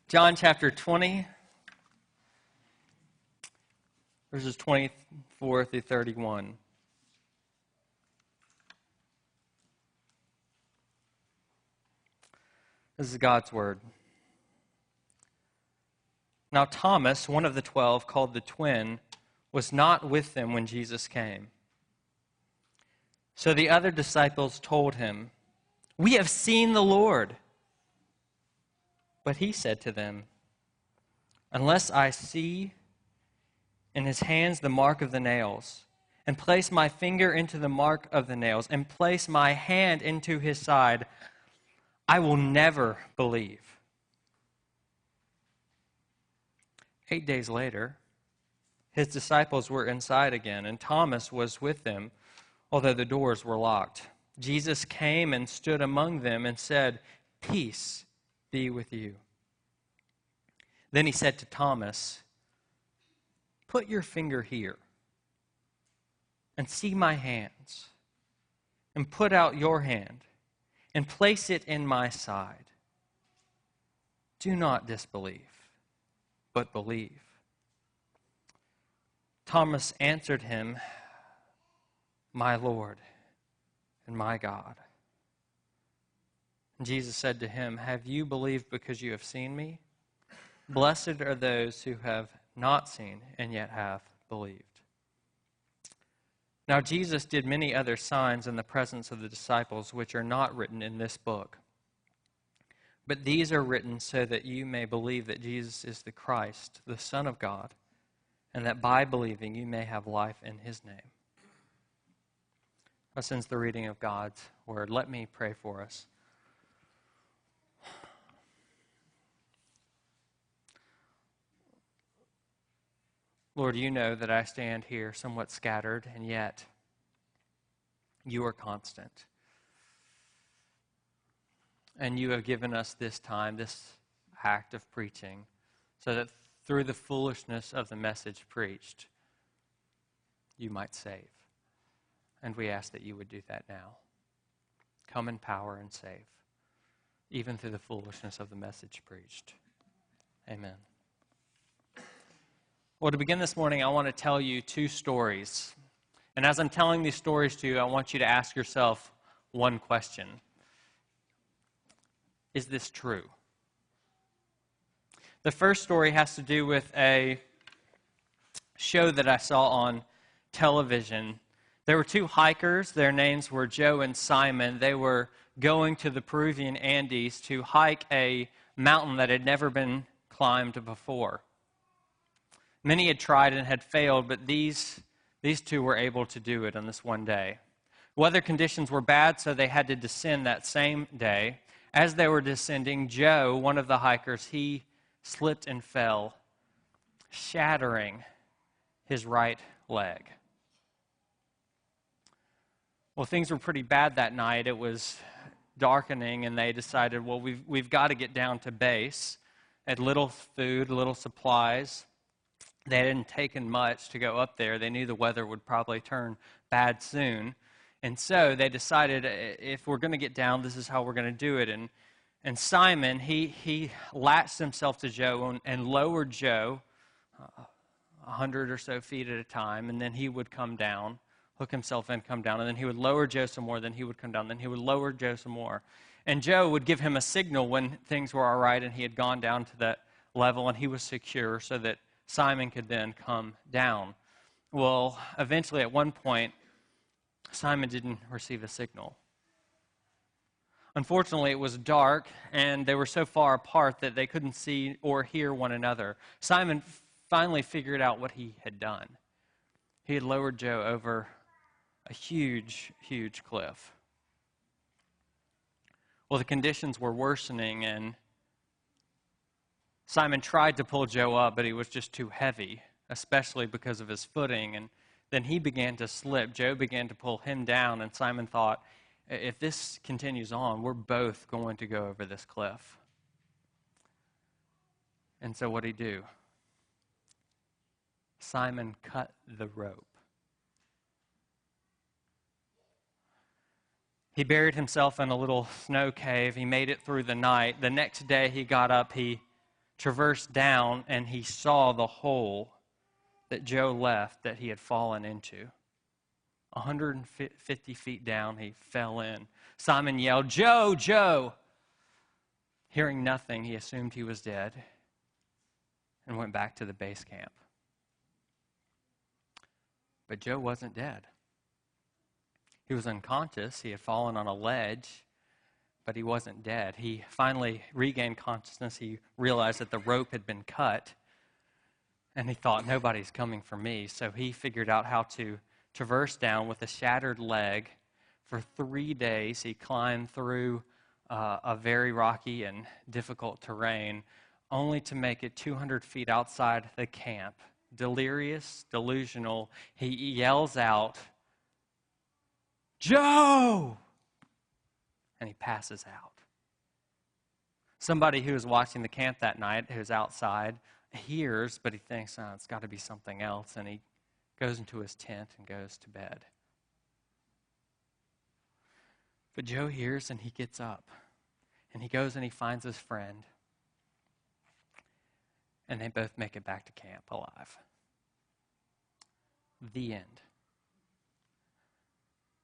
John chapter 20, verses 24 through 31. This is God's word. Now Thomas, one of the 12, called the twin, was not with them when Jesus came. So the other disciples told him, "We have seen the Lord." But he said to them, "Unless I see in his hands the mark of the nails, and place my finger into the mark of the nails, and place my hand into his side, I will never believe." 8 days later, his disciples were inside again, and Thomas was with them, although the doors were locked. Jesus came and stood among them and said, "Peace be with you." Then he said to Thomas, "Put your finger here and see my hands, and put out your hand and place it in my side. Do not disbelieve, but believe." Thomas answered him, "My Lord and my God." And Jesus said to him, "Have you believed because you have seen me? Blessed are those who have not seen and yet have believed." Now Jesus did many other signs in the presence of the disciples, which are not written in this book. But these are written so that you may believe that Jesus is the Christ, the Son of God, and that by believing you may have life in his name. Thus ends the reading of God's word. Let me pray for us. Lord, you know that I stand here somewhat scattered, and yet you are constant. And you have given us this time, this act of preaching, so that through the foolishness of the message preached, you might save. And we ask that you would do that now. Come in power and save, even through the foolishness of the message preached. Amen. Well, to begin this morning, I want to tell you two stories. And as I'm telling these stories to you, I want you to ask yourself one question. Is this true? The first story has to do with a show that I saw on television. There were two hikers. Their names were Joe and Simon. They were going to the Peruvian Andes to hike a mountain that had never been climbed before. Many had tried and had failed, but these two were able to do it on this one day. Weather conditions were bad, so they had to descend that same day. As they were descending, Joe, one of the hikers, he slipped and fell, shattering his right leg. Well, things were pretty bad that night. It was darkening, and they decided, well, we've got to get down to base. Had little food, little supplies. They hadn't taken much to go up there. They knew the weather would probably turn bad soon. And so they decided, if we're going to get down, this is how we're going to do it. And Simon, he latched himself to Joe and lowered Joe 100 or so feet at a time, and then he would come down, hook himself in, come down, and then he would lower Joe some more, then he would come down, then he would lower Joe some more. And Joe would give him a signal when things were all right and he had gone down to that level and he was secure so that Simon could then come down. Well, eventually at one point, Simon didn't receive a signal. Unfortunately, it was dark, and they were so far apart that they couldn't see or hear one another. Simon finally figured out what he had done. He had lowered Joe over a huge, huge cliff. Well, the conditions were worsening, and Simon tried to pull Joe up, but he was just too heavy, especially because of his footing. And then he began to slip. Joe began to pull him down, and Simon thought, if this continues on, we're both going to go over this cliff. And so what did he do? Simon cut the rope. He buried himself in a little snow cave. He made it through the night. The next day he got up, he traversed down, and he saw the hole that Joe left that he had fallen into. 150 feet down, he fell in. Simon yelled, "Joe, Joe!" Hearing nothing, he assumed he was dead and went back to the base camp. But Joe wasn't dead. He was unconscious. He had fallen on a ledge, but he wasn't dead. He finally regained consciousness. He realized that the rope had been cut, and he thought, nobody's coming for me. So he figured out how to traverse down with a shattered leg. For 3 days, he climbed through a very rocky and difficult terrain, only to make it 200 feet outside the camp. Delirious, delusional, he yells out, "Joe!" And he passes out. Somebody who was watching the camp that night, who's outside, hears, but he thinks, oh, it's got to be something else, and he goes into his tent and goes to bed. But Joe hears, and he gets up, and he goes and he finds his friend, and they both make it back to camp alive. The end.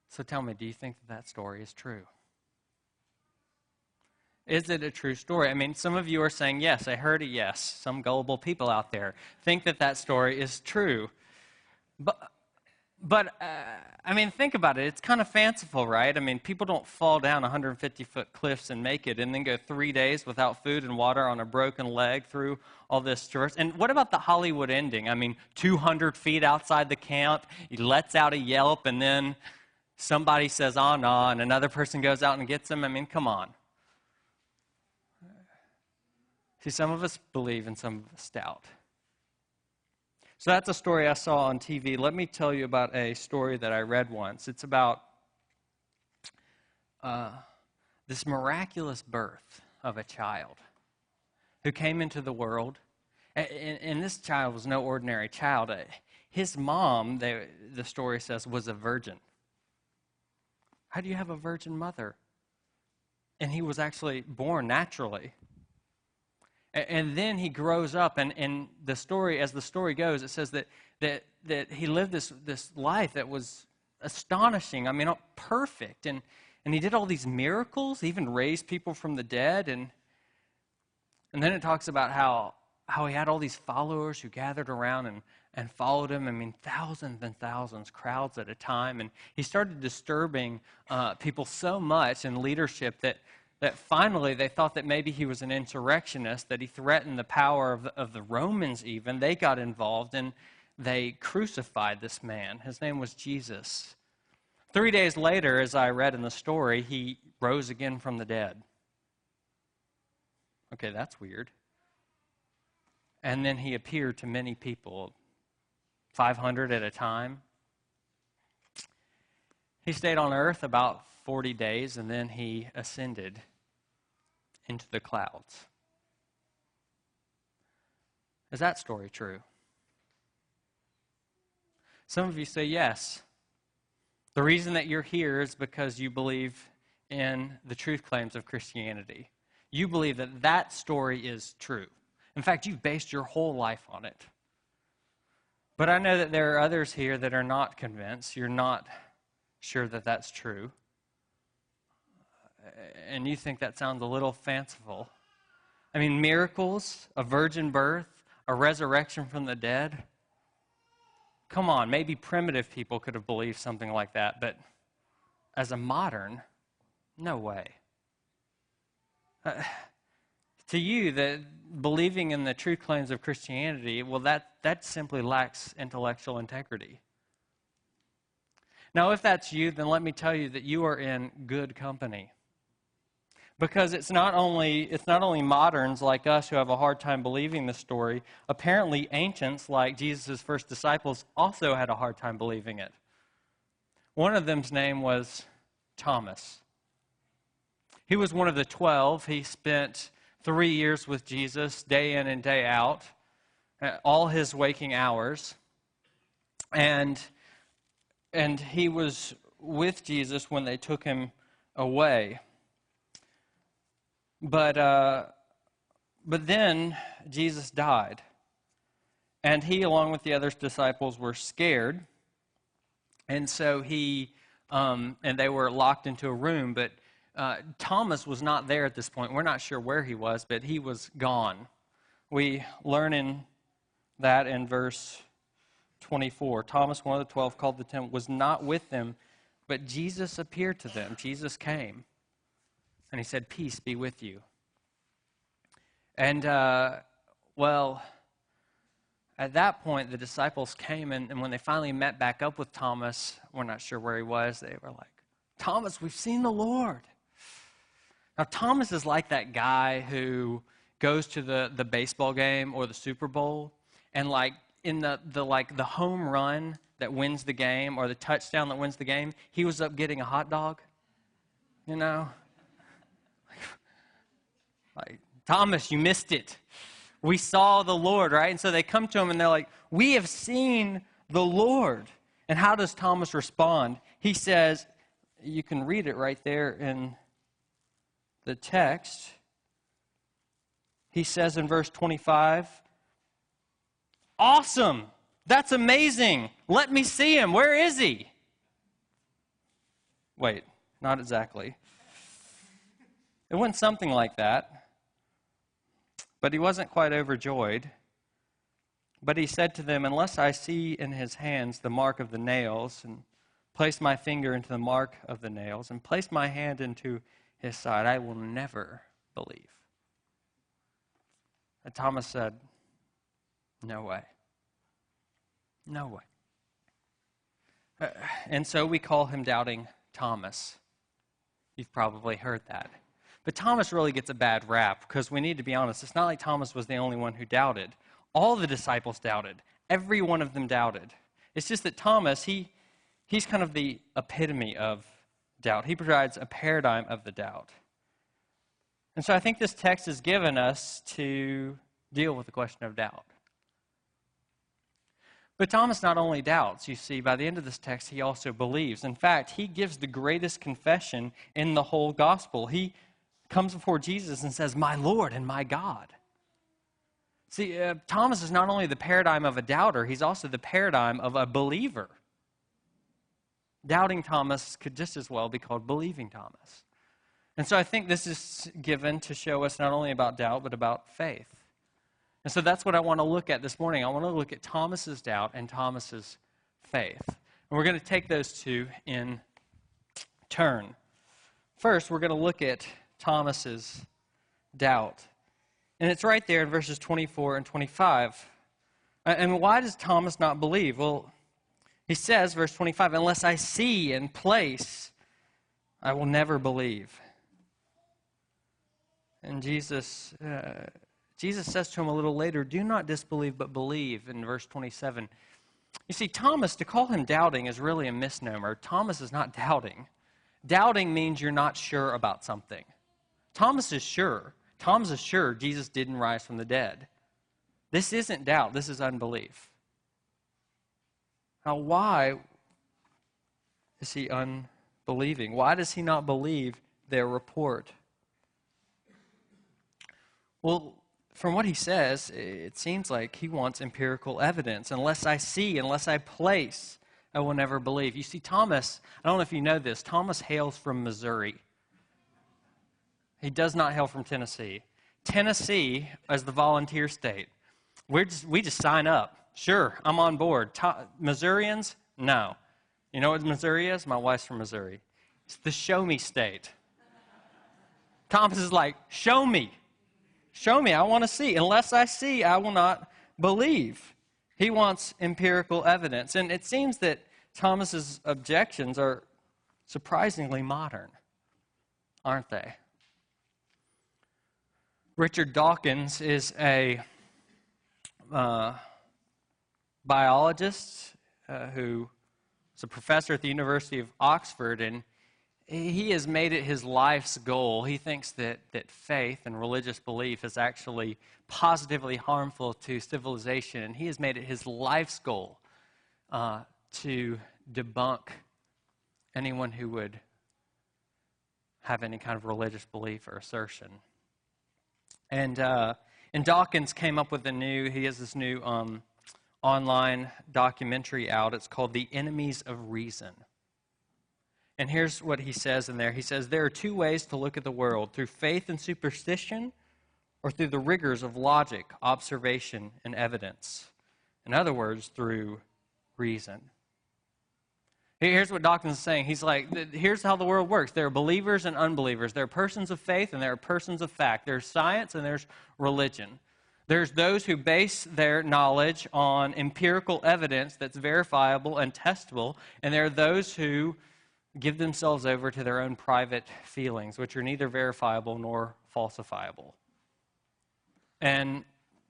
So tell me, do you think that story is true? Is it a true story? I mean, some of you are saying, yes, I heard a yes. Some gullible people out there think that story is true. But I mean, think about it. It's kind of fanciful, right? I mean, people don't fall down 150-foot cliffs and make it and then go 3 days without food and water on a broken leg through all this traverse. And what about the Hollywood ending? I mean, 200 feet outside the camp, he lets out a yelp, and then somebody says, oh, no, and another person goes out and gets him. I mean, come on. See, some of us believe and some of us doubt. So that's a story I saw on TV. Let me tell you about a story that I read once. It's about this miraculous birth of a child who came into the world. And this child was no ordinary child. His mom, the story says, was a virgin. How do you have a virgin mother? And he was actually born naturally. And then he grows up, and the story, as the story goes, it says that he lived this life that was astonishing. I mean, perfect, and he did all these miracles. He even raised people from the dead, and then it talks about how he had all these followers who gathered around and followed him. I mean, thousands and thousands, crowds at a time, and he started disturbing people so much in leadership that finally they thought that maybe he was an insurrectionist, that he threatened the power of the Romans even. They got involved, and they crucified this man. His name was Jesus. 3 days later, as I read in the story, he rose again from the dead. Okay, that's weird. And then he appeared to many people, 500 at a time. He stayed on earth about 40 days, and then he ascended into the clouds. Is that story true? Some of you say yes. The reason that you're here is because you believe in the truth claims of Christianity. You believe that story is true. In fact, you've based your whole life on it. But I know that there are others here that are not convinced. You're not sure that that's true. And you think that sounds a little fanciful. I mean, miracles, a virgin birth, a resurrection from the dead. Come on, maybe primitive people could have believed something like that, but as a modern, no way. To you, believing in the true claims of Christianity, well, that simply lacks intellectual integrity. Now, if that's you, then let me tell you that you are in good company. Because it's not only moderns like us who have a hard time believing this story. Apparently, ancients like Jesus' first disciples also had a hard time believing it. One of them's name was Thomas. He was one of the 12. He spent 3 years with Jesus, day in and day out, all his waking hours. And he was with Jesus when they took him away. But But then Jesus died, and he, along with the other disciples, were scared, and so and they were locked into a room, but Thomas was not there at this point. We're not sure where he was, but he was gone. We learn that in verse 24. Thomas, one of the 12, called the 10, was not with them, but Jesus appeared to them. Jesus came, and he said, "Peace be with you." And, at that point, the disciples came, and when they finally met back up with Thomas, we're not sure where he was, they were like, "Thomas, we've seen the Lord." Now, Thomas is like that guy who goes to the baseball game or the Super Bowl, and like in the home run that wins the game or the touchdown that wins the game, he was up getting a hot dog, you know? Like, "Thomas, you missed it. We saw the Lord," right? And so they come to him and they're like, "We have seen the Lord." And how does Thomas respond? He says, you can read it right there in the text. He says in verse 25, "Awesome! That's amazing! Let me see him. Where is he?" Wait, not exactly. It went something like that. But he wasn't quite overjoyed. But he said to them, "Unless I see in his hands the mark of the nails, and place my finger into the mark of the nails, and place my hand into his side, I will never believe." And Thomas said, "No way. No way." And so we call him Doubting Thomas. You've probably heard that. But Thomas really gets a bad rap, because we need to be honest. It's not like Thomas was the only one who doubted. All the disciples doubted. Every one of them doubted. It's just that Thomas, he's kind of the epitome of doubt. He provides a paradigm of the doubt. And so I think this text is given us to deal with the question of doubt. But Thomas not only doubts, you see, by the end of this text, he also believes. In fact, he gives the greatest confession in the whole gospel. He comes before Jesus and says, "My Lord and my God." See, Thomas is not only the paradigm of a doubter, he's also the paradigm of a believer. Doubting Thomas could just as well be called believing Thomas. And so I think this is given to show us not only about doubt, but about faith. And so that's what I want to look at this morning. I want to look at Thomas's doubt and Thomas's faith. And we're going to take those two in turn. First, we're going to look at Thomas's doubt. And it's right there in verses 24 and 25. And why does Thomas not believe? Well, he says, verse 25, "Unless I see and place, I will never believe." And Jesus says to him a little later, "Do not disbelieve, but believe," in verse 27. You see, Thomas, to call him doubting is really a misnomer. Thomas is not doubting. Doubting means you're not sure about something. Thomas is sure. Thomas is sure Jesus didn't rise from the dead. This isn't doubt. This is unbelief. Now, why is he unbelieving? Why does he not believe their report? Well, from what he says, it seems like he wants empirical evidence. Unless I see, unless I place, I will never believe. You see, Thomas, I don't know if you know this, Thomas hails from Missouri. He does not hail from Tennessee. Tennessee is the volunteer state. We just sign up. Sure, I'm on board. Missourians? No. You know what Missouri is? My wife's from Missouri. It's the show me state. Thomas is like, show me. Show me, I want to see. Unless I see, I will not believe. He wants empirical evidence. And it seems that Thomas's objections are surprisingly modern, aren't they? Richard Dawkins is a biologist who is a professor at the University of Oxford, and he has made it his life's goal. He thinks that faith and religious belief is actually positively harmful to civilization, and he has made it his life's goal to debunk anyone who would have any kind of religious belief or assertion. And And Dawkins came up with he has this new online documentary out. It's called The Enemies of Reason. And here's what he says in there. He says, there are two ways to look at the world, through faith and superstition, or through the rigors of logic, observation, and evidence. In other words, through reason. Here's what Dawkins is saying. He's like, here's how the world works. There are believers and unbelievers. There are persons of faith and there are persons of fact. There's science and there's religion. There's those who base their knowledge on empirical evidence that's verifiable and testable, and there are those who give themselves over to their own private feelings, which are neither verifiable nor falsifiable. And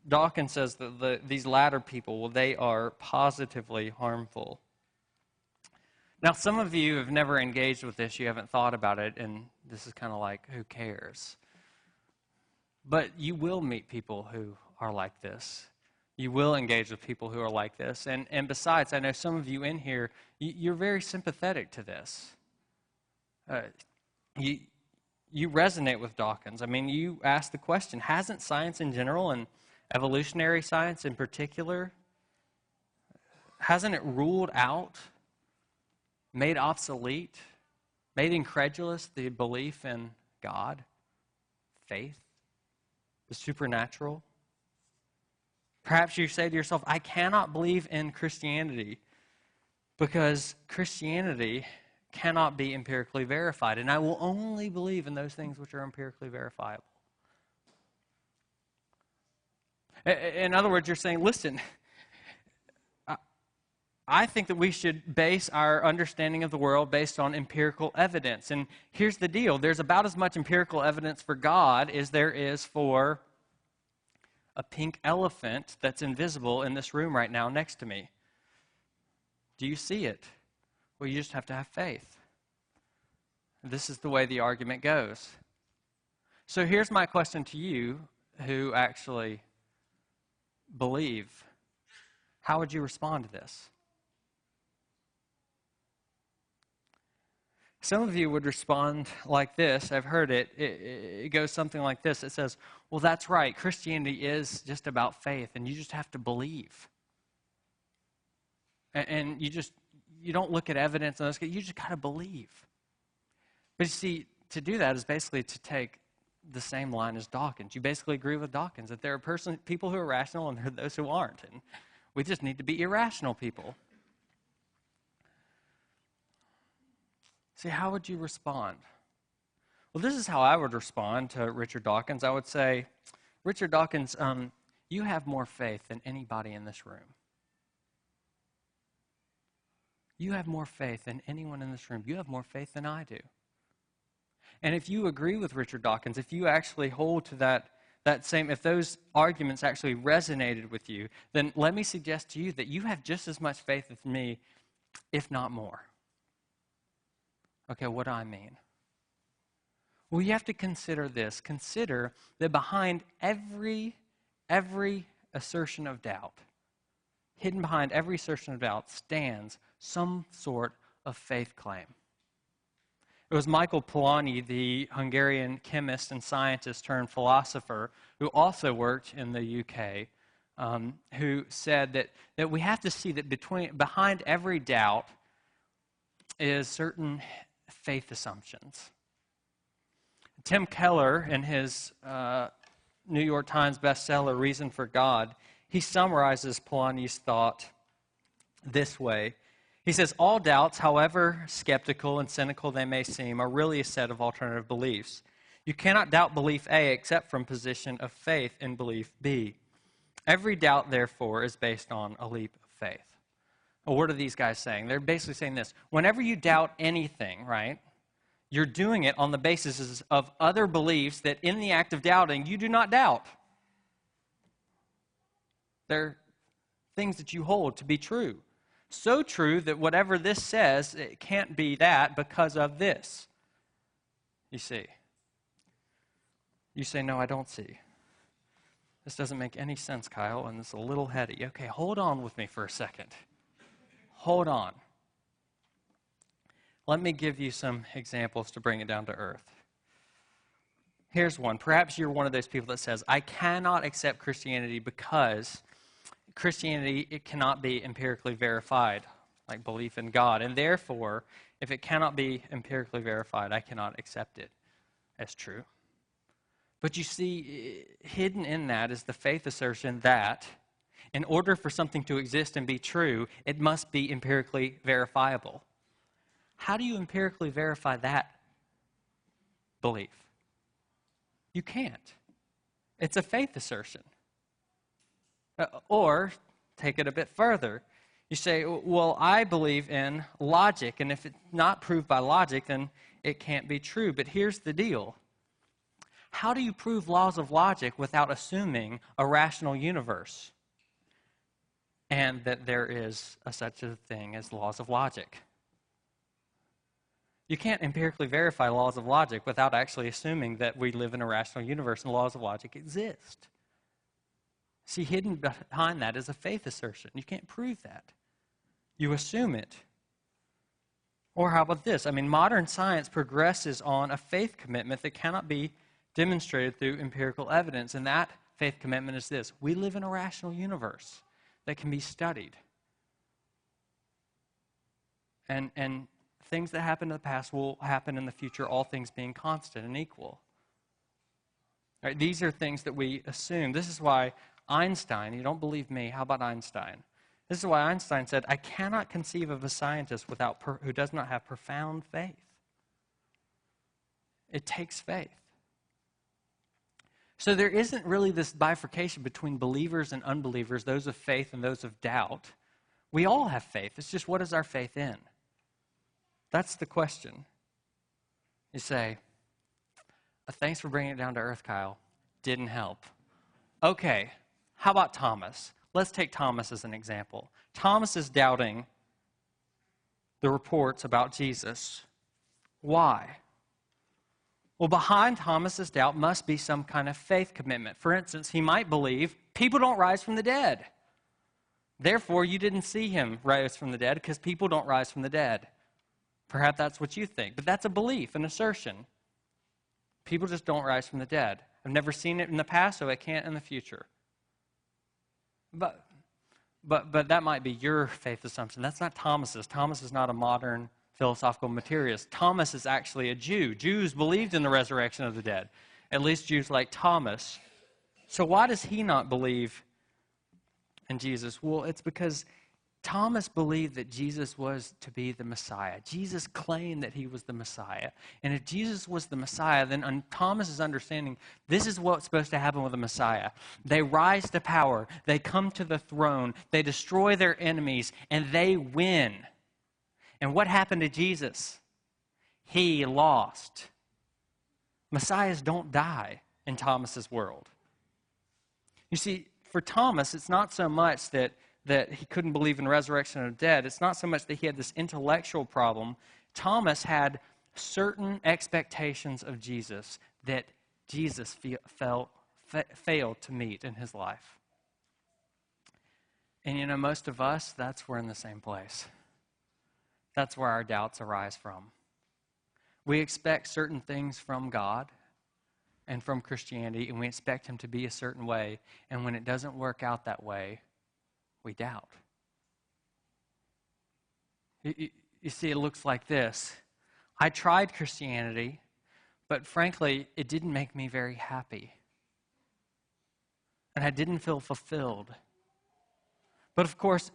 Dawkins says that these latter people, well, they are positively harmful. Now, some of you have never engaged with this, you haven't thought about it, and this is kind of like, who cares? But you will meet people who are like this. You will engage with people who are like this. And besides, I know some of you in here, you're very sympathetic to this. You resonate with Dawkins. I mean, you ask the question, hasn't science in general and evolutionary science in particular, hasn't it ruled out, made obsolete, made incredulous the belief in God, faith, the supernatural? Perhaps you say to yourself, I cannot believe in Christianity because Christianity cannot be empirically verified, and I will only believe in those things which are empirically verifiable. In other words, you're saying, listen, I think that we should base our understanding of the world based on empirical evidence. And here's the deal. There's about as much empirical evidence for God as there is for a pink elephant that's invisible in this room right now next to me. Do you see it? Well, you just have to have faith. This is the way the argument goes. So here's my question to you who actually believe. How would you respond to this? Some of you would respond like this. I've heard it. It goes something like this. It says, well, that's right. Christianity is just about faith, and you just have to believe. And you don't look at evidence, and you just got to believe. But you see, to do that is basically to take the same line as Dawkins. You basically agree with Dawkins that there are people who are rational and there are those who aren't. And we just need to be irrational people. See, how would you respond? Well, this is how I would respond to Richard Dawkins. I would say, Richard Dawkins, you have more faith than anybody in this room. You have more faith than anyone in this room. You have more faith than I do. And if you agree with Richard Dawkins, if you actually hold to that same, if those arguments actually resonated with you, then let me suggest to you that you have just as much faith as me, if not more. Okay, what do I mean? Well, you have to consider this. Consider that behind every assertion of doubt, hidden behind every assertion of doubt, stands some sort of faith claim. It was Michael Polanyi, the Hungarian chemist and scientist turned philosopher, who also worked in the UK, who said that we have to see that behind every doubt is certain faith assumptions. Tim Keller, in his New York Times bestseller, Reason for God, he summarizes Polanyi's thought this way. He says, all doubts, however skeptical and cynical they may seem, are really a set of alternative beliefs. You cannot doubt belief A except from position of faith in belief B. Every doubt, therefore, is based on a leap of faith. Well, what are these guys saying? They're basically saying this. Whenever you doubt anything, right, you're doing it on the basis of other beliefs that in the act of doubting, you do not doubt. They're things that you hold to be true. So true that whatever this says, it can't be that because of this. You see. You say, no, I don't see. This doesn't make any sense, Kyle, and it's a little heady. Okay, hold on with me for a second. Hold on. Let me give you some examples to bring it down to earth. Here's one. Perhaps you're one of those people that says, I cannot accept Christianity because Christianity, it cannot be empirically verified, like belief in God. And therefore, if it cannot be empirically verified, I cannot accept it as true. But you see, hidden in that is the faith assertion that in order for something to exist and be true, it must be empirically verifiable. How do you empirically verify that belief? You can't. It's a faith assertion. Or, take it a bit further. You say, well, I believe in logic, and if it's not proved by logic, then it can't be true. But here's the deal. How do you prove laws of logic without assuming a rational universe and that there is such a thing as laws of logic? You can't empirically verify laws of logic without actually assuming that we live in a rational universe and laws of logic exist. See, hidden behind that is a faith assertion. You can't prove that. You assume it. Or how about this? I mean, modern science progresses on a faith commitment that cannot be demonstrated through empirical evidence. And that faith commitment is this: we live in a rational universe that can be studied. And things that happened in the past will happen in the future, all things being constant and equal. Right, these are things that we assume. This is why Einstein, you don't believe me, how about Einstein? This is why Einstein said, I cannot conceive of a scientist who does not have profound faith. It takes faith. So there isn't really this bifurcation between believers and unbelievers, those of faith and those of doubt. We all have faith. It's just, what is our faith in? That's the question. You say, thanks for bringing it down to earth, Kyle. Didn't help. Okay, how about Thomas? Let's take Thomas as an example. Thomas is doubting the reports about Jesus. Why? Well, behind Thomas's doubt must be some kind of faith commitment. For instance, he might believe people don't rise from the dead. Therefore, you didn't see him rise from the dead because people don't rise from the dead. Perhaps that's what you think, but that's a belief, an assertion. People just don't rise from the dead. I've never seen it in the past, so I can't in the future. But that might be your faith assumption. That's not Thomas's. Thomas is not a modern philosophical materialist. Thomas is actually a Jew. Jews believed in the resurrection of the dead, at least Jews like Thomas. So why does he not believe in Jesus? Well, it's because Thomas believed that Jesus was to be the Messiah. Jesus claimed that he was the Messiah. And if Jesus was the Messiah, then on Thomas's understanding, this is what's supposed to happen with the Messiah. They rise to power. They come to the throne. They destroy their enemies, and they win. And what happened to Jesus? He lost. Messiahs don't die in Thomas's world. You see, for Thomas, it's not so much that he couldn't believe in resurrection of the dead. It's not so much that he had this intellectual problem. Thomas had certain expectations of Jesus that Jesus failed to meet in his life. And you know, most of us, we're in the same place. That's where our doubts arise from. We expect certain things from God and from Christianity, and we expect him to be a certain way. And when it doesn't work out that way, we doubt. You see, it looks like this. I tried Christianity, but frankly, it didn't make me very happy. And I didn't feel fulfilled. But of course,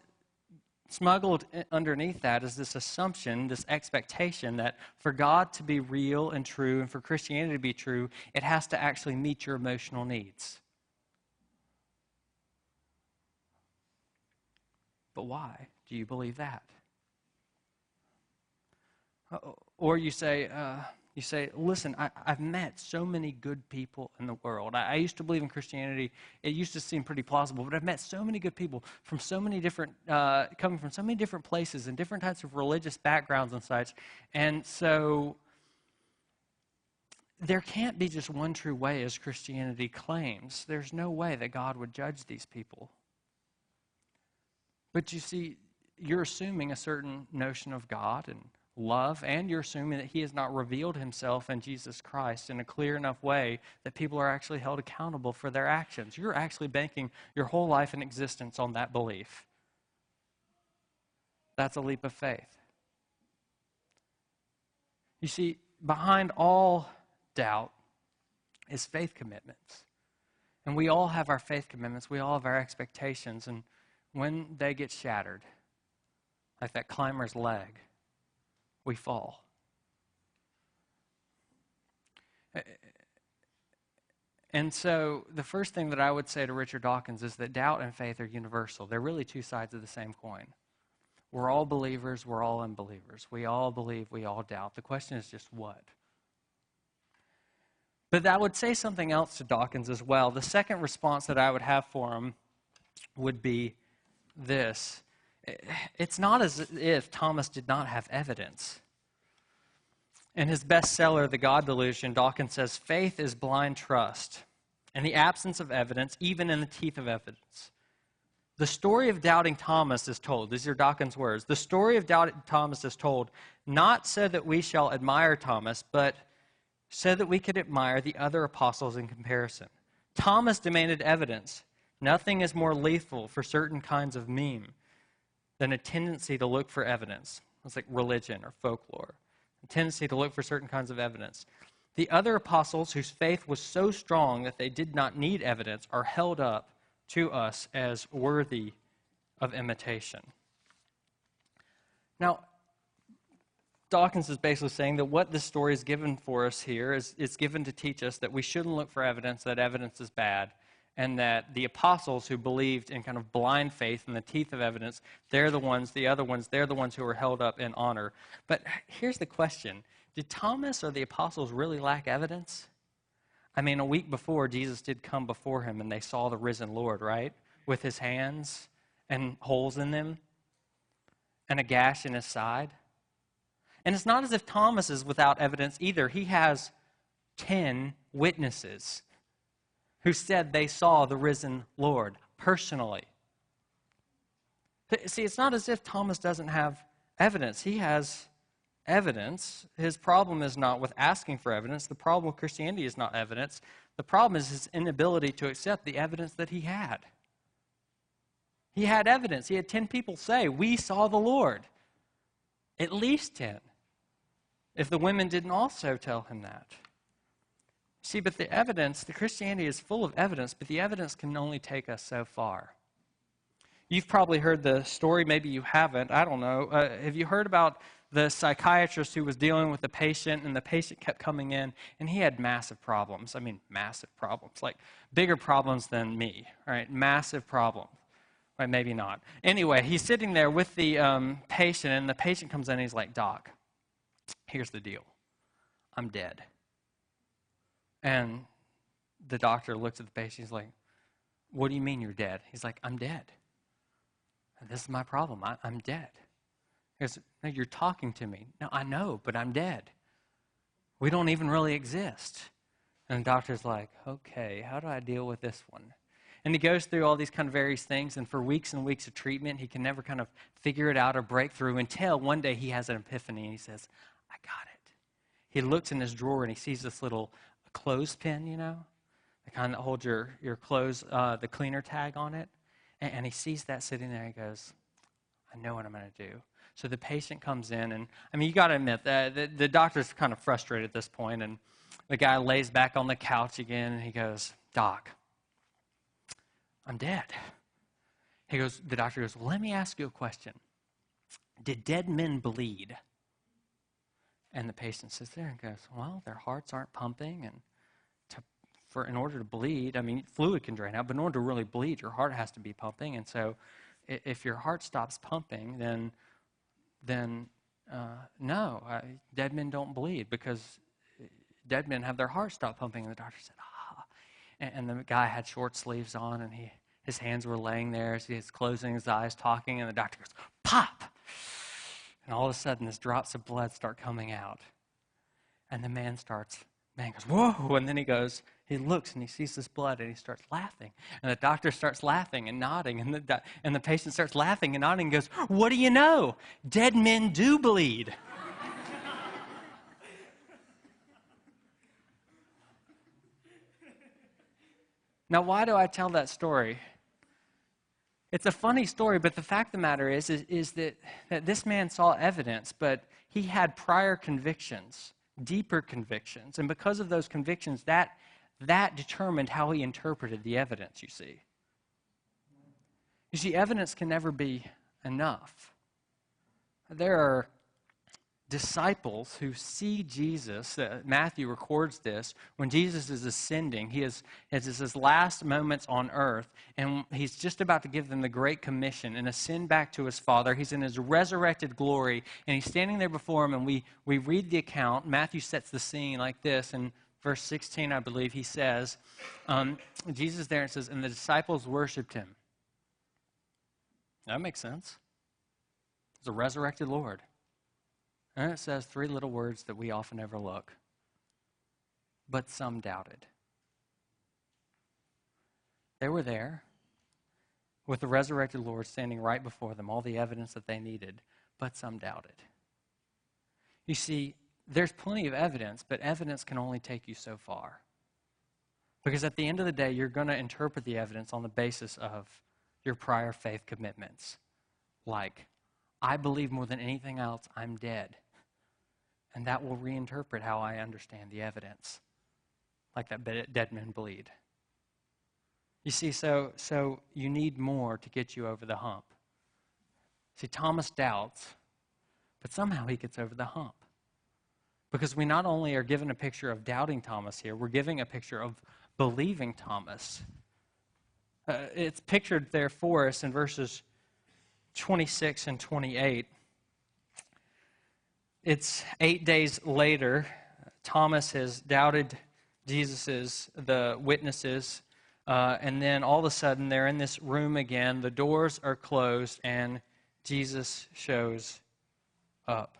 smuggled underneath that is this assumption, this expectation that for God to be real and true and for Christianity to be true, it has to actually meet your emotional needs. But why do you believe that? Or you say, listen, I've met so many good people in the world. I used to believe in Christianity. It used to seem pretty plausible, but I've met so many good people from so many different, coming from so many different places and different types of religious backgrounds and such. And so there can't be just one true way as Christianity claims. There's no way that God would judge these people. But you see, you're assuming a certain notion of God and love, and you're assuming that he has not revealed himself in Jesus Christ in a clear enough way that people are actually held accountable for their actions. You're actually banking your whole life and existence on that belief. That's a leap of faith. You see, behind all doubt is faith commitments. And we all have our faith commitments. We all have our expectations. And when they get shattered, like that climber's leg, we fall. And so the first thing that I would say to Richard Dawkins is that doubt and faith are universal. They're really two sides of the same coin. We're all believers, we're all unbelievers. We all believe, we all doubt. The question is just what? But I would say something else to Dawkins as well. The second response that I would have for him would be this. It's not as if Thomas did not have evidence. In his bestseller, The God Delusion, Dawkins says, faith is blind trust, in the absence of evidence, even in the teeth of evidence. The story of doubting Thomas is told. These are Dawkins' words. The story of doubting Thomas is told, not so that we shall admire Thomas, but so that we could admire the other apostles in comparison. Thomas demanded evidence. Nothing is more lethal for certain kinds of meme than a tendency to look for evidence. It's like religion or folklore. A tendency to look for certain kinds of evidence. The other apostles whose faith was so strong that they did not need evidence are held up to us as worthy of imitation. Now, Dawkins is basically saying that what this story is given for us here is it's given to teach us that we shouldn't look for evidence, that evidence is bad, and that the apostles who believed in kind of blind faith in the teeth of evidence, they're the ones, the other ones, they're the ones who are held up in honor. But here's the question. Did Thomas or the apostles really lack evidence? I mean, a week before, Jesus did come before him and they saw the risen Lord, right? With his hands and holes in them and a gash in his side. And it's not as if Thomas is without evidence either. He has 10 witnesses who said they saw the risen Lord personally. See, it's not as if Thomas doesn't have evidence. He has evidence. His problem is not with asking for evidence. The problem with Christianity is not evidence. The problem is his inability to accept the evidence that he had. He had evidence. He had 10 people say, we saw the Lord. At least 10. If the women didn't also tell him that. See, but the evidence, the Christianity is full of evidence, but the evidence can only take us so far. You've probably heard the story, maybe you haven't, I don't know. Have you heard about the psychiatrist who was dealing with the patient, and the patient kept coming in, and he had massive problems. I mean, massive problems, like bigger problems than me, right? Massive problems. Right, maybe not. Anyway, he's sitting there with the patient, and the patient comes in, and he's like, Doc, here's the deal. I'm dead. And the doctor looks at the patient, he's like, what do you mean you're dead? He's like, I'm dead. And this is my problem. I'm dead. He goes, no, you're talking to me. No, I know, but I'm dead. We don't even really exist. And the doctor's like, okay, how do I deal with this one? And he goes through all these kind of various things, and for weeks and weeks of treatment, he can never kind of figure it out or break through until one day he has an epiphany, and he says, I got it. He looks in his drawer, and he sees this little clothespin, you know, the kind that holds your clothes, the cleaner tag on it. And he sees that sitting there, and he goes, I know what I'm going to do. So the patient comes in, and I mean, you got to admit that the doctor's kind of frustrated at this point, and the guy lays back on the couch again, and he goes, Doc, I'm dead. The doctor goes, well, let me ask you a question. Did dead men bleed? And the patient sits there and goes, well, their hearts aren't pumping, and in order to bleed, I mean, fluid can drain out, but in order to really bleed, your heart has to be pumping, and so if your heart stops pumping, then no, dead men don't bleed, because dead men have their heart stop pumping. And the doctor said, and the guy had short sleeves on, and his hands were laying there as he's closing his eyes, talking, and the doctor goes, pop! And all of a sudden, these drops of blood start coming out. And the man goes, whoa! And then he looks and he sees this blood and he starts laughing. And the doctor starts laughing and nodding. And the patient starts laughing and nodding and goes, what do you know? Dead men do bleed. Now, why do I tell that story? It's a funny story, but the fact of the matter is that this man saw evidence, but he had prior convictions, deeper convictions. And because of those convictions, that determined how he interpreted the evidence, you see. You see, evidence can never be enough. There are disciples who see Jesus. Matthew records this when Jesus is ascending. It's his last moments on earth, and he's just about to give them the Great Commission and ascend back to his Father. He's in his resurrected glory, and he's standing there before him, and we read the account. Matthew sets the scene like this. In verse 16, I believe, he says, Jesus there, and says, and the disciples worshipped him. That makes sense. It's a resurrected Lord. And it says three little words that we often overlook. But some doubted. They were there with the resurrected Lord standing right before them, all the evidence that they needed, but some doubted. You see, there's plenty of evidence, but evidence can only take you so far. Because at the end of the day, you're going to interpret the evidence on the basis of your prior faith commitments. Like, I believe more than anything else, I'm dead. And that will reinterpret how I understand the evidence. Like that dead men bleed. You see, so you need more to get you over the hump. See, Thomas doubts, but somehow he gets over the hump. Because we not only are given a picture of doubting Thomas here, we're giving a picture of believing Thomas. It's pictured there for us in verses 26 and 28. It's 8 days later. Thomas has doubted the witnesses, and then all of a sudden they're in this room again. The doors are closed, and Jesus shows up.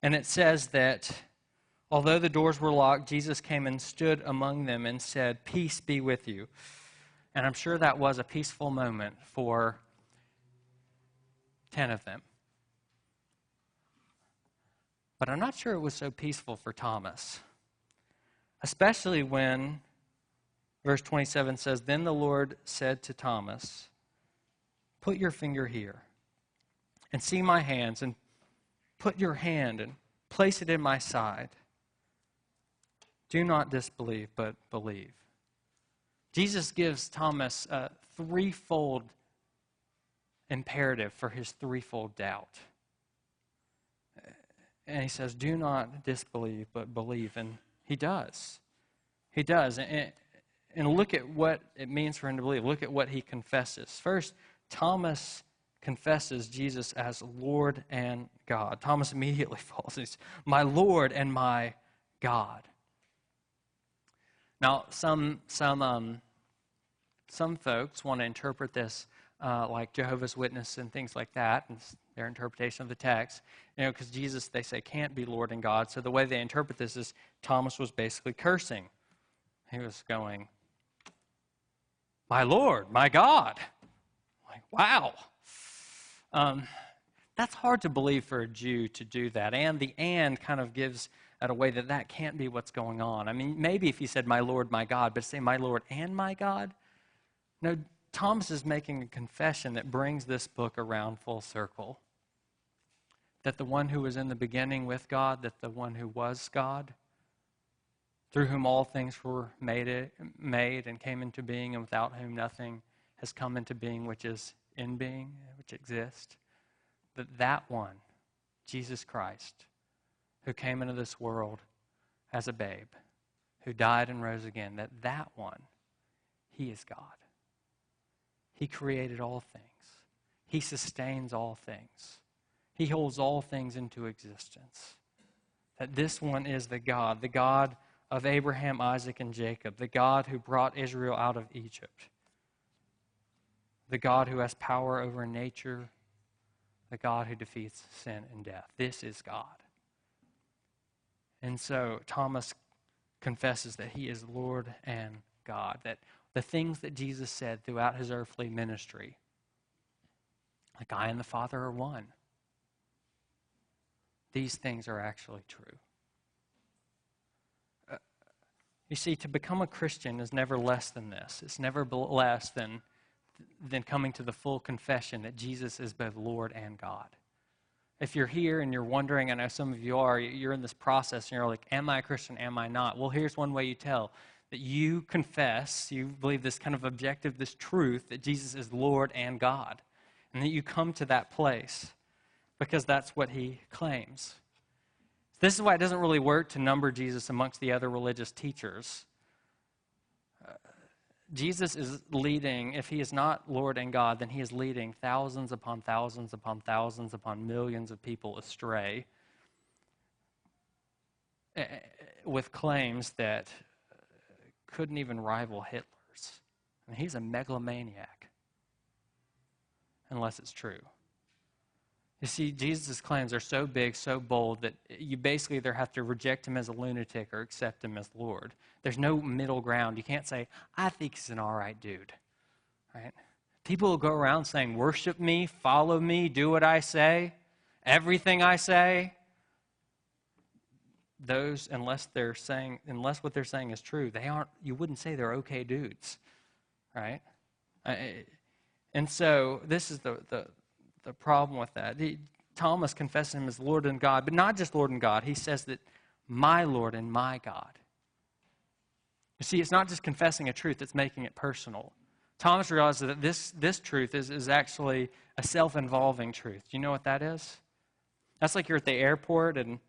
And it says that although the doors were locked, Jesus came and stood among them and said, "Peace be with you." And I'm sure that was a peaceful moment for 10 of them. But I'm not sure it was so peaceful for Thomas. Especially when verse 27 says, "Then the Lord said to Thomas, 'Put your finger here and see my hands, and put your hand and place it in my side. Do not disbelieve, but believe.'" Jesus gives Thomas a threefold imperative for his threefold doubt. And he says, do not disbelieve, but believe. And he does. He does. And look at what it means for him to believe. Look at what he confesses. First, Thomas confesses Jesus as Lord and God. Thomas immediately falls. He's, "My Lord and my God." Now, some folks want to interpret this like Jehovah's Witness and things like that, and their interpretation of the text. Because Jesus, they say, can't be Lord and God. So the way they interpret this is Thomas was basically cursing. He was going, "My Lord, my God." Like, wow. That's hard to believe for a Jew to do that. And the "and" kind of gives it away that can't be what's going on. I mean, maybe if he said, "My Lord, my God," but say, "My Lord and my God." No, Thomas is making a confession that brings this book around full circle. That the one who was in the beginning with God, that the one who was God, through whom all things were made and came into being, and without whom nothing has come into being, which is in being, which exists. That one, Jesus Christ, who came into this world as a babe, who died and rose again, that one, he is God. He created all things. He sustains all things. He holds all things into existence. That this one is the God of Abraham, Isaac, and Jacob, the God who brought Israel out of Egypt, the God who has power over nature, the God who defeats sin and death. This is God. And so Thomas confesses that he is Lord and God, that the things that Jesus said throughout his earthly ministry, like I and the Father are one, these things are actually true. You see, to become a Christian is never less than this. It's never less than coming to the full confession that Jesus is both Lord and God. If you're here and you're wondering, I know some of you are, you're in this process and you're like, am I a Christian, am I not? Well, here's one way you tell. That you confess, you believe this kind of objective, this truth, that Jesus is Lord and God. And that you come to that place because that's what he claims. This is why it doesn't really work to number Jesus amongst the other religious teachers. Jesus is leading, if he is not Lord and God, then he is leading thousands upon thousands upon thousands upon millions of people astray with claims that couldn't even rival Hitler's. And he's a megalomaniac, unless it's true. You see, Jesus' claims are so big, so bold, that you basically either have to reject him as a lunatic or accept him as Lord. There's no middle ground. You can't say, I think he's an all right dude. Right? People will go around saying, worship me, follow me, do what I say, everything I say. Those, unless what they're saying is true, you wouldn't say they're okay dudes. Right? And so this is the problem with that. Thomas confesses him as Lord and God, but not just Lord and God. He says that my Lord and my God. You see, it's not just confessing a truth, it's making it personal. Thomas realizes that this truth is actually a self-involving truth. Do you know what that is? That's like you're at the airport and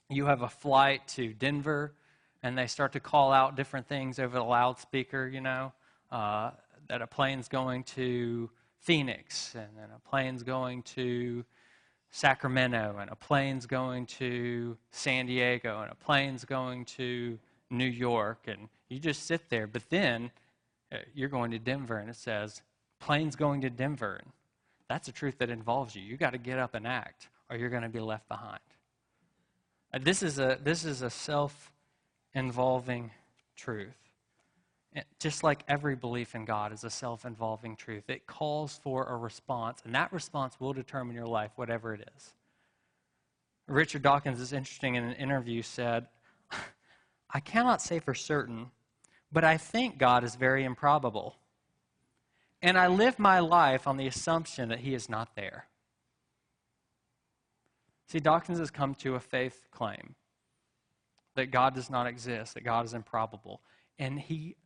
you have a flight to Denver and they start to call out different things over the loudspeaker, that a plane's going to Phoenix, and then a plane's going to Sacramento, and a plane's going to San Diego, and a plane's going to New York, and you just sit there. But then you're going to Denver, and it says, plane's going to Denver. And that's a truth that involves you. You got to get up and act, or you're going to be left behind. This is a self-involving truth. Just like every belief in God is a self-involving truth, it calls for a response, and that response will determine your life, whatever it is. Richard Dawkins is interesting in an interview said, I cannot say for certain, but I think God is very improbable. And I live my life on the assumption that he is not there. See, Dawkins has come to a faith claim that God does not exist, that God is improbable. And he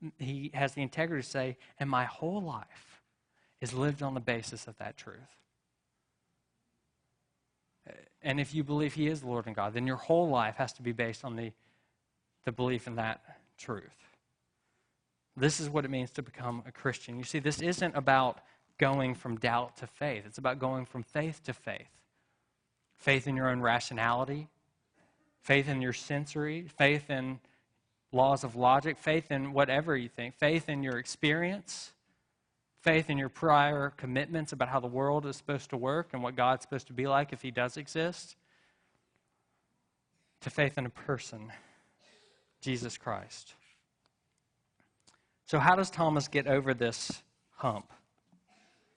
has the integrity to say, and my whole life is lived on the basis of that truth. And if you believe he is Lord and God, then your whole life has to be based on the belief in that truth. This is what it means to become a Christian. You see, this isn't about going from doubt to faith. It's about going from faith to faith. Faith in your own rationality, faith in your sensory, faith in laws of logic, faith in whatever you think, faith in your experience, faith in your prior commitments about how the world is supposed to work and what God's supposed to be like if he does exist, to faith in a person, Jesus Christ. So how does Thomas get over this hump?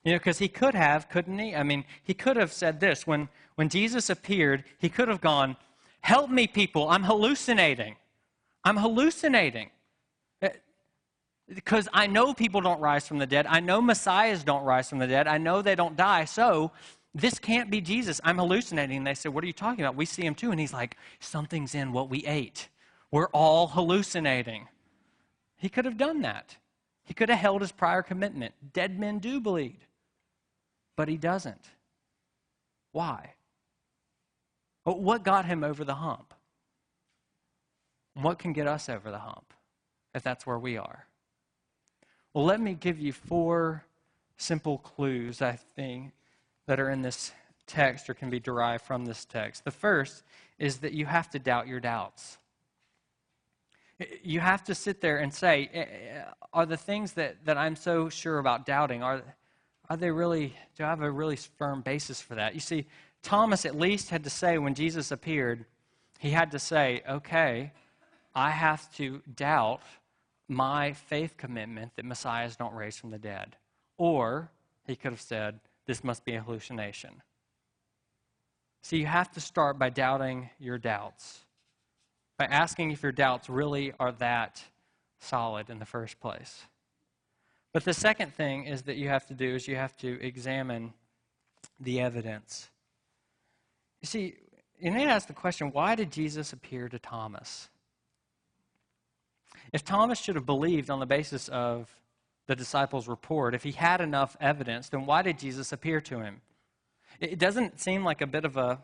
Because he could have, couldn't he? I mean, he could have said this. When Jesus appeared, he could have gone, help me, people, I'm hallucinating. I'm hallucinating. Because I know people don't rise from the dead. I know messiahs don't rise from the dead. I know they don't die. So this can't be Jesus. I'm hallucinating. And they said, what are you talking about? We see him too. And he's like, something's in what we ate. We're all hallucinating. He could have done that. He could have held his prior commitment. Dead men do bleed. But he doesn't. Why? Well, what got him over the hump? What can get us over the hump if that's where we are? Well, let me give you 4 simple clues, I think, that are in this text or can be derived from this text. The first is that you have to doubt your doubts. You have to sit there and say, are the things that I'm so sure about doubting, are they really, do I have a really firm basis for that? You see, Thomas at least had to say when Jesus appeared, he had to say, okay, I have to doubt my faith commitment that messiahs don't raise from the dead. Or he could have said, this must be a hallucination. So you have to start by doubting your doubts. by asking if your doubts really are that solid in the first place. But the second thing is that you have to do is you have to examine the evidence. You see, you need to ask the question, why did Jesus appear to Thomas? If Thomas should have believed on the basis of the disciples' report, if he had enough evidence, then why did Jesus appear to him? It doesn't seem like a bit of a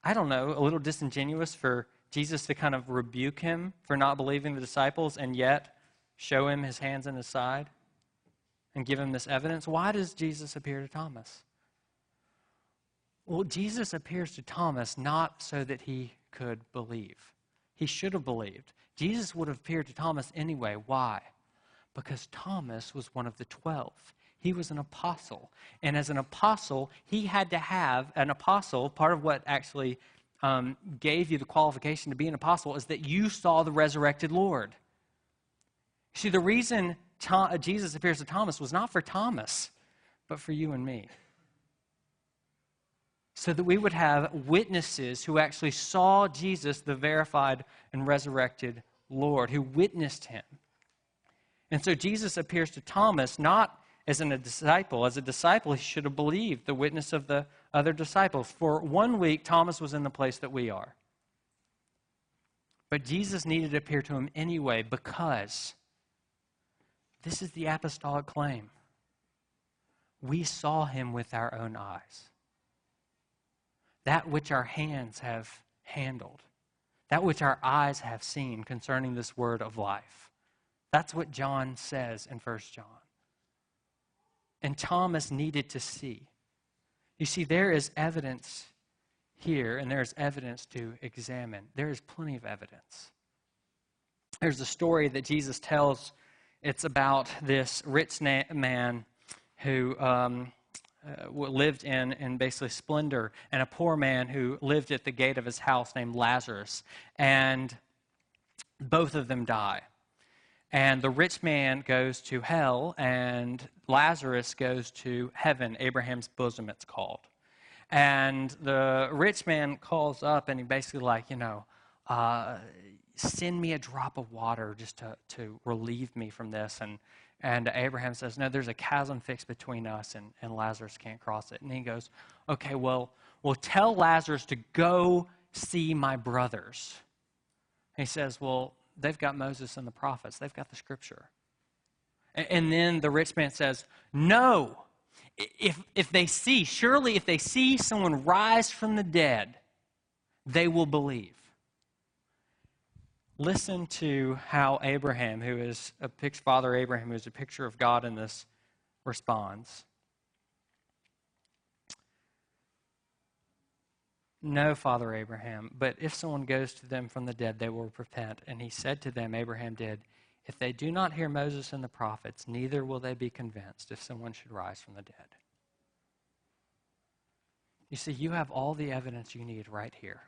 little disingenuous for Jesus to kind of rebuke him for not believing the disciples and yet show him his hands and his side and give him this evidence? Why does Jesus appear to Thomas? Well, Jesus appears to Thomas not so that he could believe. He should have believed. Jesus would have appeared to Thomas anyway. Why? Because Thomas was one of the 12. He was an apostle. And as an apostle, he had to have an apostle. Part of what actually gave you the qualification to be an apostle is that you saw the resurrected Lord. See, the reason Jesus appears to Thomas was not for Thomas, but for you and me. So that we would have witnesses who actually saw Jesus, the verified and resurrected Lord, who witnessed him. And so Jesus appears to Thomas not as a disciple. As a disciple, he should have believed the witness of the other disciples. For 1 week, Thomas was in the place that we are. But Jesus needed to appear to him anyway because this is the apostolic claim. We saw him with our own eyes. That which our hands have handled. That which our eyes have seen concerning this word of life. That's what John says in 1 John. And Thomas needed to see. You see, there is evidence here, and there is evidence to examine. There is plenty of evidence. There's a story that Jesus tells. It's about this rich man who lived in basically splendor, and a poor man who lived at the gate of his house named Lazarus. And both of them die. And the rich man goes to hell, and Lazarus goes to heaven, Abraham's bosom, it's called. And the rich man calls up, and he basically send me a drop of water just to relieve me from this. And Abraham says, no, there's a chasm fixed between us, and Lazarus can't cross it. And he goes, okay, well, tell Lazarus to go see my brothers. He says, well, they've got Moses and the prophets. They've got the scripture. And then the rich man says, no, if they see someone rise from the dead, they will believe. Listen to how Abraham, Father Abraham, who is a picture of God in this, responds. No, Father Abraham, but if someone goes to them from the dead, they will repent. And he said to them, Abraham did, if they do not hear Moses and the prophets, neither will they be convinced if someone should rise from the dead. You see, you have all the evidence you need right here.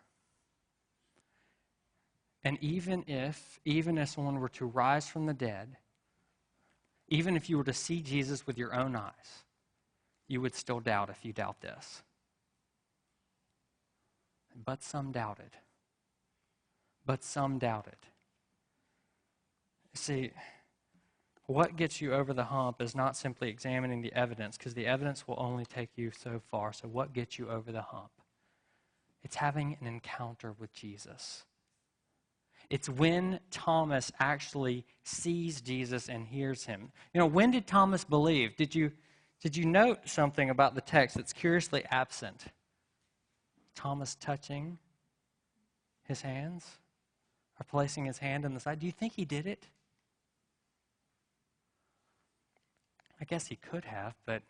And even if someone were to rise from the dead, even if you were to see Jesus with your own eyes, you would still doubt if you doubt this. But some doubted. See, what gets you over the hump is not simply examining the evidence, because the evidence will only take you so far. So what gets you over the hump? It's having an encounter with Jesus. It's when Thomas actually sees Jesus and hears him. When did Thomas believe? Did you note something about the text that's curiously absent? Thomas touching his hands or placing his hand on the side. Do you think he did it? I guess he could have, but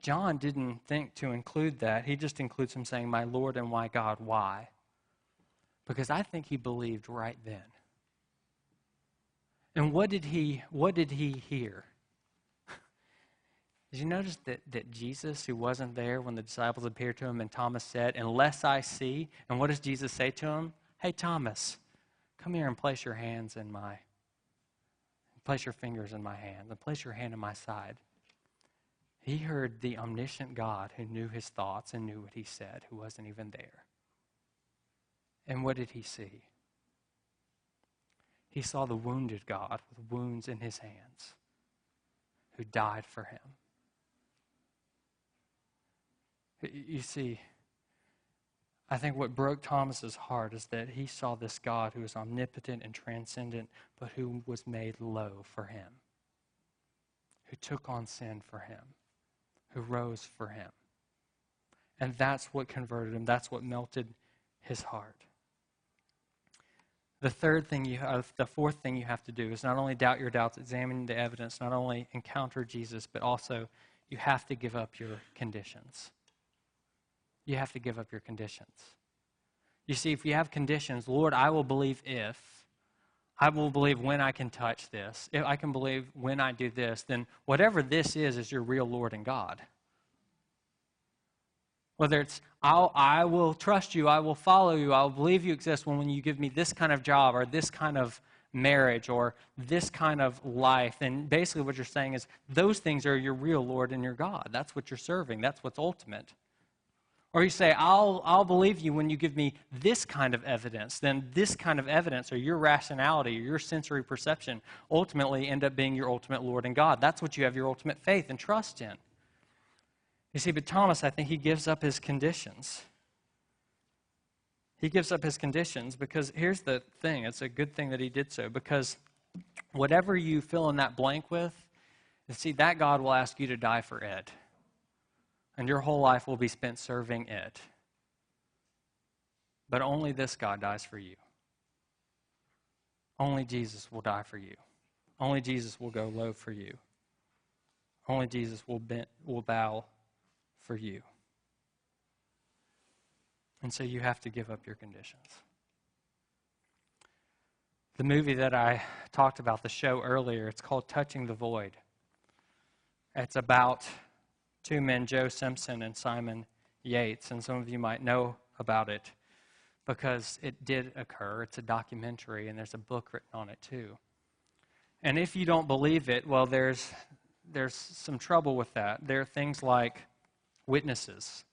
John didn't think to include that. He just includes him saying, my Lord and my God. Why? Because I think he believed right then. And what did he hear? Did you notice that Jesus, who wasn't there when the disciples appeared to him, and Thomas said, unless I see, and what does Jesus say to him? Hey, Thomas, come here and place your fingers in my hand, and place your hand in my side. He heard the omniscient God who knew his thoughts and knew what he said, who wasn't even there. And what did he see? He saw the wounded God with wounds in his hands who died for him. You see, I think what broke Thomas's heart is that he saw this God who is omnipotent and transcendent, but who was made low for him, who took on sin for him, who rose for him. And that's what converted him. That's what melted his heart. The fourth thing you have to do is not only doubt your doubts, examine the evidence, not only encounter Jesus, but also you have to give up your conditions. You have to give up your conditions. You see, if you have conditions, Lord, I will believe if, I will believe when I can touch this, if I can believe when I do this, then whatever this is your real Lord and God. Whether it's, I will trust you, I will follow you, I will believe you exist when you give me this kind of job or this kind of marriage or this kind of life. And basically what you're saying is those things are your real Lord and your God. That's what you're serving. That's what's ultimate. Or you say, I'll believe you when you give me this kind of evidence. Then this kind of evidence or your rationality or your sensory perception ultimately end up being your ultimate Lord and God. That's what you have your ultimate faith and trust in. You see, but Thomas, I think he gives up his conditions. He gives up his conditions because here's the thing. It's a good thing that he did so, because whatever you fill in that blank with, see, that God will ask you to die for it. And your whole life will be spent serving it. But only this God dies for you. Only Jesus will die for you. Only Jesus will go low for you. Only Jesus will bow for you. And so you have to give up your conditions. The movie that I talked about, the show earlier, it's called Touching the Void. It's about two men, Joe Simpson and Simon Yates, and some of you might know about it because it did occur. It's a documentary, and there's a book written on it too. And if you don't believe it, well, there's some trouble with that. There are things like witnesses,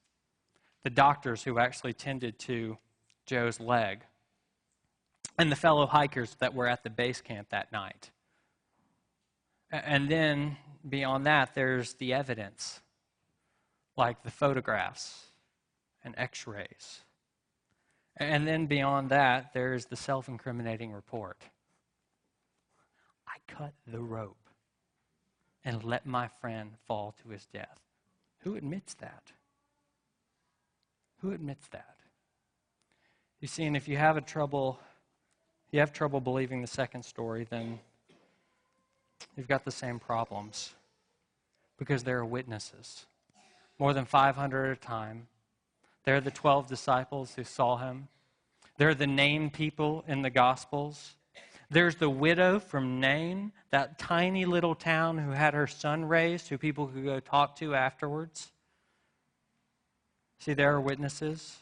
the doctors who actually tended to Joe's leg, and the fellow hikers that were at the base camp that night. And then beyond that, there's the evidence, like the photographs and x-rays. And then beyond that, there's the self-incriminating report. I cut the rope and let my friend fall to his death. Who admits that? Who admits that? You see, and if you have trouble believing the second story, then you've got the same problems, because there are witnesses. More than 500 at a time. There are the 12 disciples who saw him. There are the named people in the Gospels. There's the widow from Nain, that tiny little town who had her son raised, who people could go talk to afterwards. See, there are witnesses.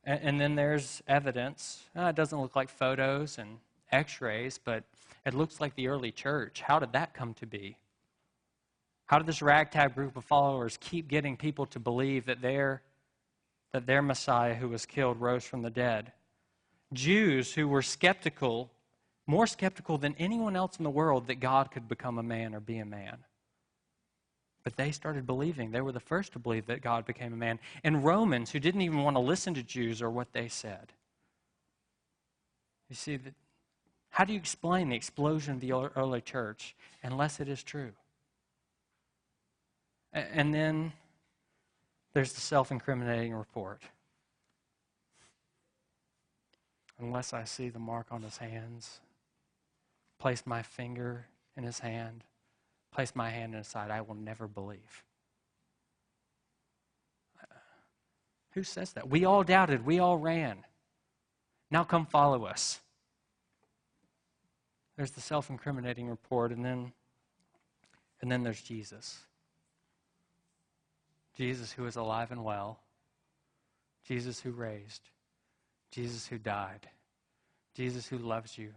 And then there's evidence. It doesn't look like photos and x-rays, but it looks like the early church. How did that come to be? How did this ragtag group of followers keep getting people to believe that their Messiah who was killed rose from the dead? Jews who were skeptical, more skeptical than anyone else in the world, that God could become a man or be a man. But they started believing. They were the first to believe that God became a man. And Romans, who didn't even want to listen to Jews or what they said. You see, how do you explain the explosion of the early church unless it is true? And then there's the self-incriminating report. Unless I see the mark on his hands, place my finger in his hand, place my hand in his side, I will never believe. Who says that? We all doubted. We all ran. Now come follow us. There's the self-incriminating report, and then there's Jesus. Jesus who is alive and well. Jesus who raised. Jesus who died. Jesus who loves you.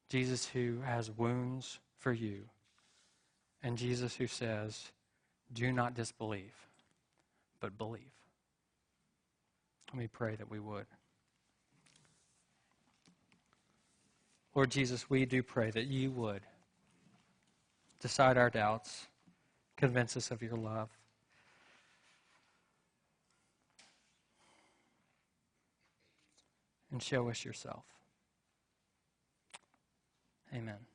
Jesus who has wounds for you. And Jesus who says, do not disbelieve, but believe. Let me pray that we would. Lord Jesus, we do pray that you would decide our doubts, convince us of your love. And show us yourself. Amen.